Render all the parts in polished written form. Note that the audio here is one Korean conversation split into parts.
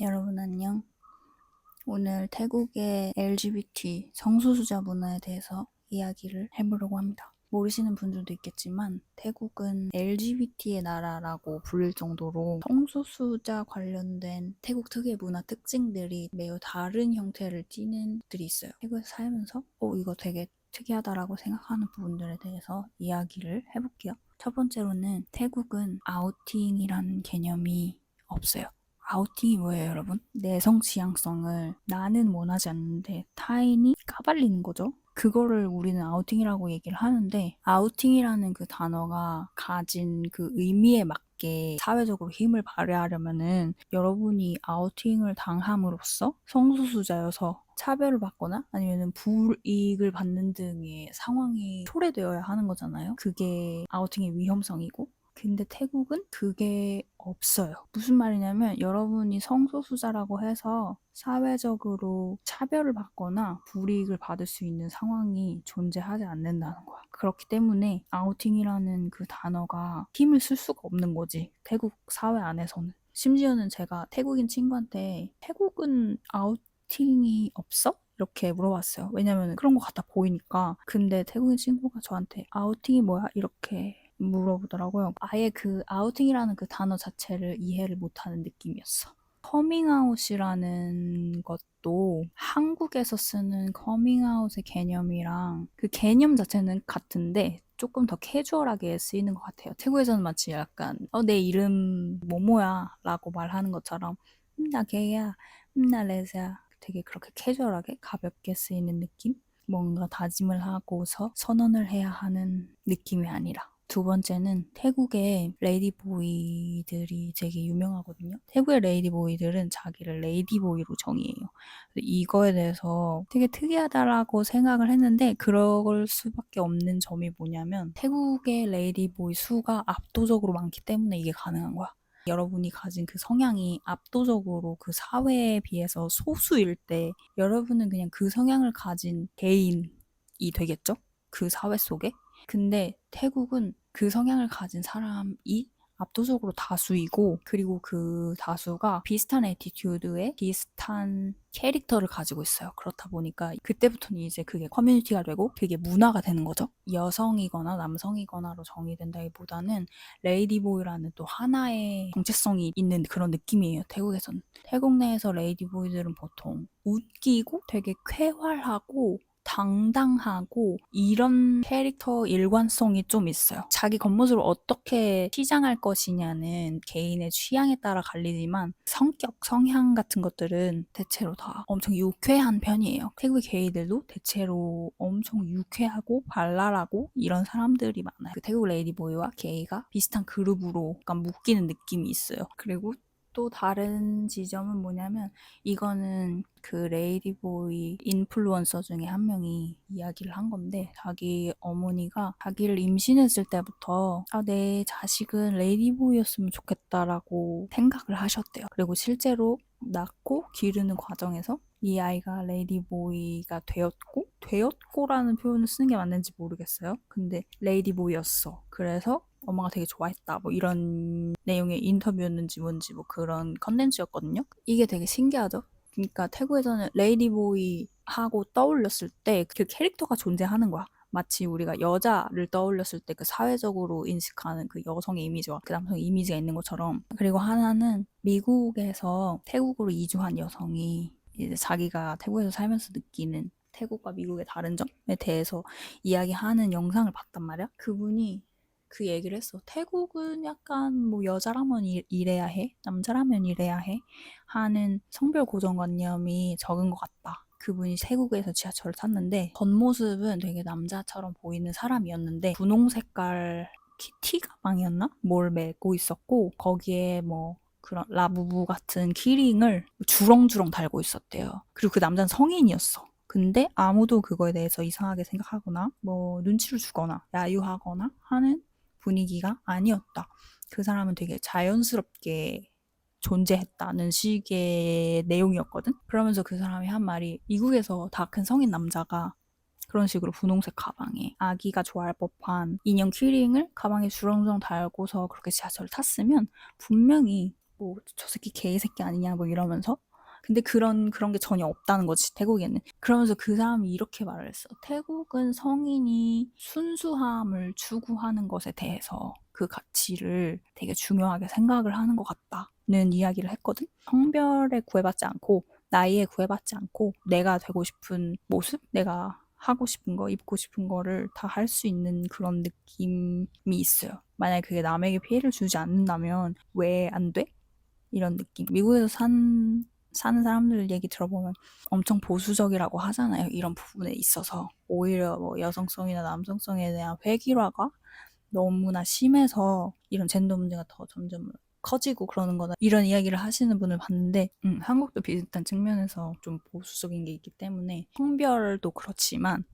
여러분 안녕. 오늘 태국의 LGBT 성소수자 문화에 대해서 이야기를 해보려고 합니다. 모르시는 분들도 있겠지만 태국은 LGBT의 나라라고 불릴 정도로 성소수자 관련된 태국 특유의 문화 특징들이 매우 다른 형태를 띠는 들이 있어요. 태국에서 살면서 이거 되게 특이하다라고 생각하는 부분들에 대해서 이야기를 해볼게요. 첫 번째로는 태국은 아우팅이라는 개념이 없어요. 아우팅이 뭐예요, 여러분? 내성 지향성을 나는 원하지 않는데 타인이 까발리는 거죠. 그거를 우리는 아우팅이라고 얘기를 하는데, 아우팅이라는 그 단어가 가진 그 의미에 맞게 사회적으로 힘을 발휘하려면은 여러분이 아우팅을 당함으로써 성소수자여서 차별을 받거나 아니면 불이익을 받는 등의 상황이 초래되어야 하는 거잖아요. 그게 아우팅의 위험성이고, 근데 태국은 그게 없어요. 무슨 말이냐면 여러분이 성소수자라고 해서 사회적으로 차별을 받거나 불이익을 받을 수 있는 상황이 존재하지 않는다는 거야. 그렇기 때문에 아우팅이라는 그 단어가 힘을 쓸 수가 없는 거지. 태국 사회 안에서는. 심지어는 제가 태국인 친구한테 태국은 아우팅이 없어? 이렇게 물어봤어요. 왜냐면 그런 것 같아 보이니까. 근데 태국인 친구가 저한테 아우팅이 뭐야? 이렇게 물어보더라고요. 아예 그 아우팅이라는 그 단어 자체를 이해를 못하는 느낌이었어. 커밍아웃이라는 것도 한국에서 쓰는 커밍아웃의 개념이랑 그 개념 자체는 같은데 조금 더 캐주얼하게 쓰이는 것 같아요. 태국에서는 마치 약간 내 이름 뭐뭐야 라고 말하는 것처럼 나 게이야, 나 레즈야 되게 그렇게 캐주얼하게 가볍게 쓰이는 느낌? 뭔가 다짐을 하고서 선언을 해야 하는 느낌이 아니라 두 번째는 태국의 레이디보이들이 되게 유명하거든요. 태국의 레이디보이들은 자기를 레이디보이로 정의해요. 이거에 대해서 되게 특이하다라고 생각을 했는데 그럴 수밖에 없는 점이 뭐냐면 태국의 레이디보이 수가 압도적으로 많기 때문에 이게 가능한 거야. 여러분이 가진 그 성향이 압도적으로 그 사회에 비해서 소수일 때 여러분은 그냥 그 성향을 가진 개인이 되겠죠? 그 사회 속에? 근데 태국은 그 성향을 가진 사람이 압도적으로 다수이고 그리고 그 다수가 비슷한 애티튜드에 비슷한 캐릭터를 가지고 있어요. 그렇다 보니까 그때부터는 이제 그게 커뮤니티가 되고 그게 문화가 되는 거죠. 여성이거나 남성이거나로 정의된다기보다는 레이디보이라는 또 하나의 정체성이 있는 그런 느낌이에요. 태국에서는. 태국 내에서 레이디보이들은 보통 웃기고 되게 쾌활하고 당당하고 이런 캐릭터 일관성이 좀 있어요. 자기 겉모습을 어떻게 치장할 것이냐는 개인의 취향에 따라 갈리지만 성격, 성향 같은 것들은 대체로 다 엄청 유쾌한 편이에요. 태국의 게이들도 대체로 엄청 유쾌하고 발랄하고 이런 사람들이 많아요. 그 태국 레이디보이와 게이가 비슷한 그룹으로 약간 묶이는 느낌이 있어요. 그리고 또 다른 지점은 뭐냐면 이거는 그 레이디보이 인플루언서 중에 한 명이 이야기를 한 건데 자기 어머니가 자기를 임신했을 때부터 내 자식은 레이디보이였으면 좋겠다라고 생각을 하셨대요. 그리고 실제로 낳고 기르는 과정에서 이 아이가 레이디보이가 되었고라는 표현을 쓰는 게 맞는지 모르겠어요. 근데 레이디보이였어. 그래서 엄마가 되게 좋아했다. 뭐 이런 내용의 인터뷰였는지 뭔지 뭐 그런 컨텐츠였거든요. 이게 되게 신기하죠? 그러니까 태국에서는 레이디보이 하고 떠올렸을 때 그 캐릭터가 존재하는 거야. 마치 우리가 여자를 떠올렸을 때 그 사회적으로 인식하는 그 여성의 이미지와 그 남성의 이미지가 있는 것처럼. 그리고 하나는 미국에서 태국으로 이주한 여성이 이제 자기가 태국에서 살면서 느끼는 태국과 미국의 다른 점에 대해서 이야기하는 영상을 봤단 말이야. 그분이 그 얘기를 했어. 태국은 약간 뭐 여자라면 이래야 해, 남자라면 이래야 해 하는 성별 고정관념이 적은 것 같다. 그분이 태국에서 지하철을 탔는데 겉모습은 되게 남자처럼 보이는 사람이었는데 분홍 색깔 티 가방이었나? 뭘 메고 있었고 거기에 뭐 그런 라부부 같은 키링을 주렁주렁 달고 있었대요. 그리고 그 남자는 성인이었어. 근데 아무도 그거에 대해서 이상하게 생각하거나 뭐 눈치를 주거나 야유하거나 하는 분위기가 아니었다. 그 사람은 되게 자연스럽게 존재했다는 식의 내용이었거든. 그러면서 그 사람이 한 말이 미국에서 다 큰 성인 남자가 그런 식으로 분홍색 가방에 아기가 좋아할 법한 인형 키링을 가방에 주렁주렁 달고서 그렇게 지하철을 탔으면 분명히 뭐 저 새끼 개새끼 아니냐 뭐 이러면서. 근데 그런 게 전혀 없다는 거지, 태국에는. 그러면서 그 사람이 이렇게 말을 했어. 태국은 성인이 순수함을 추구하는 것에 대해서 그 가치를 되게 중요하게 생각을 하는 것 같다는 이야기를 했거든. 성별에 구애받지 않고 나이에 구애받지 않고 내가 되고 싶은 모습, 내가 하고 싶은 거, 입고 싶은 거를 다 할 수 있는 그런 느낌이 있어요. 만약에 그게 남에게 피해를 주지 않는다면 왜 안 돼? 이런 느낌. 미국에서 사는 사람들 얘기 들어보면 엄청 보수적이라고 하잖아요. 이런 부분에 있어서. 오히려 뭐 여성성이나 남성성에 대한 회귀화가 너무나 심해서 이런 젠더 문제가 더 점점 커지고 그러는 거다. 이런 이야기를 하시는 분을 봤는데, 한국도 비슷한 측면에서 좀 보수적인 게 있기 때문에 성별도 그렇지만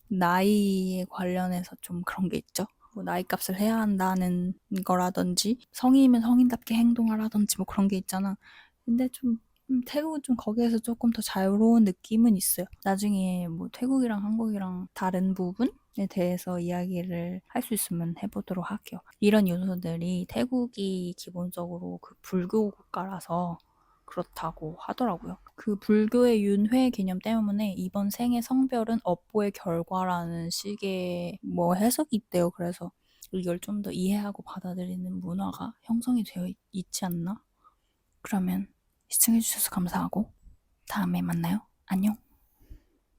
나이에 관련해서 좀 그런 게 있죠. 뭐 나이 값을 해야 한다는 거라든지 성인이면 성인답게 행동하라든지 뭐 그런 게 있잖아. 근데 좀 태국은 좀 거기에서 조금 더 자유로운 느낌은 있어요. 나중에 뭐 태국이랑 한국이랑 다른 부분에 대해서 이야기를 할 수 있으면 해보도록 할게요. 이런 요소들이 태국이 기본적으로 그 불교 국가라서 그렇다고 하더라고요. 그 불교의 윤회 개념 때문에 이번 생의 성별은 업보의 결과라는 식의 뭐 해석이 있대요. 그래서 이걸 좀 더 이해하고 받아들이는 문화가 형성이 되어 있지 않나? 그러면 시청해주셔서 감사하고 다음에 만나요. 안녕.